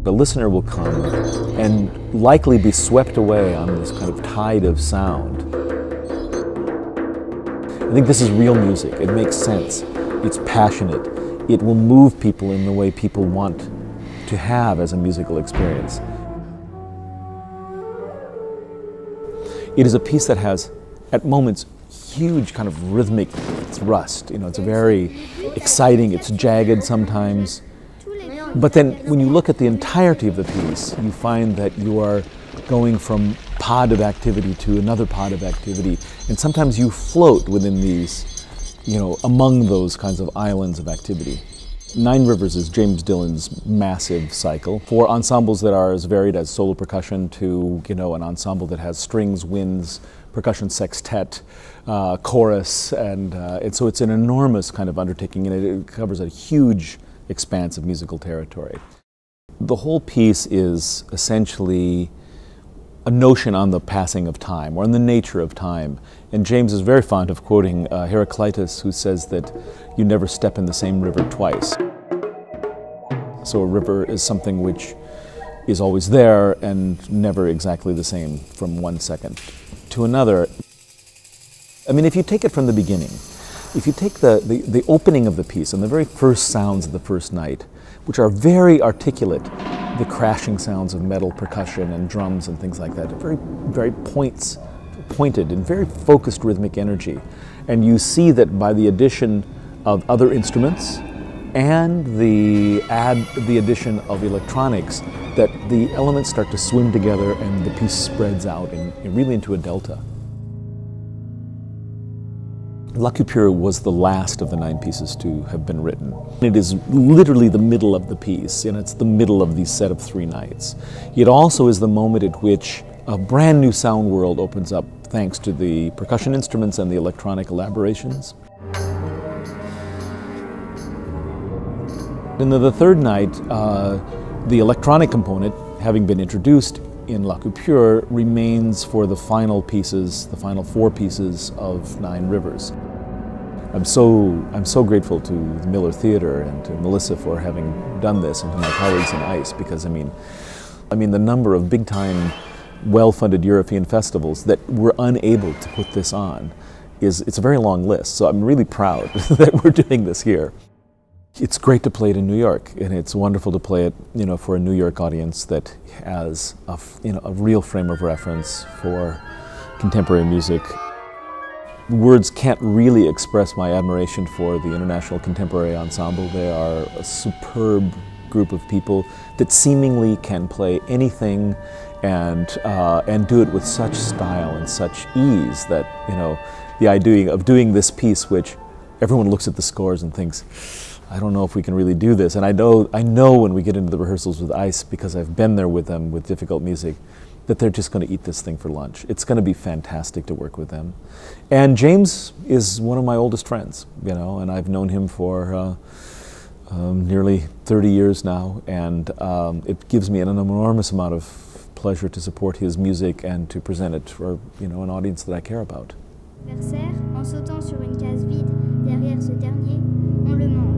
The listener will come and likely be swept away on this kind of tide of sound. I think this is real music. It makes sense. It's passionate. It will move people in the way people want to have as a musical experience. It is a piece that has, at moments, huge kind of rhythmic thrust. You know, it's very exciting, it's jagged sometimes. But then when you look at the entirety of the piece, you find that you are going from pod of activity to another pod of activity. And sometimes you float within these, you know, among those kinds of islands of activity. Nine Rivers is James Dillon's massive cycle for ensembles that are as varied as solo percussion to, you know, an ensemble that has strings, winds, percussion sextet, chorus, and so it's an enormous kind of undertaking, and it covers a huge expanse of musical territory. The whole piece is essentially a notion on the passing of time, or on the nature of time. And James is very fond of quoting Heraclitus, who says that you never step in the same river twice. So a river is something which is always there and never exactly the same from one second to another. I mean, if you take it from the beginning, if you take the opening of the piece and the very first sounds of the first night, which are very articulate, the crashing sounds of metal percussion and drums and things like that, very pointed and very focused rhythmic energy. And you see that by the addition of other instruments and the addition of electronics, that the elements start to swim together and the piece spreads out really into a delta. La Coupure was the last of the 9 pieces to have been written. It is literally the middle of the piece, and it's the middle of the set of 3 nights. It also is the moment at which a brand new sound world opens up thanks to the percussion instruments and the electronic elaborations. And then the third night, the electronic component, having been introduced in La Coupure, remains for the final pieces, the final 4 pieces of Nine Rivers. I'm so grateful to the Miller Theatre and to Melissa for having done this, and to my colleagues in ICE, because I mean the number of big-time, well-funded European festivals that were unable to put this on it's a very long list. So I'm really proud that we're doing this here. It's great to play it in New York, and it's wonderful to play it, you know, for a New York audience that has a real frame of reference for contemporary music. Words can't really express my admiration for the International Contemporary Ensemble. They are a superb group of people that seemingly can play anything and do it with such style and such ease that, you know, the idea of doing this piece, which everyone looks at the scores and thinks, I don't know if we can really do this. And I know when we get into the rehearsals with ICE, because I've been there with them with difficult music, that they're just going to eat this thing for lunch. It's going to be fantastic to work with them. And James is one of my oldest friends, you know, and I've known him for nearly 30 years now, and it gives me an enormous amount of pleasure to support his music and to present it for, you know, an audience that I care about. Adversaire, en sautant sur une case vide derrière ce dernier, on le mange.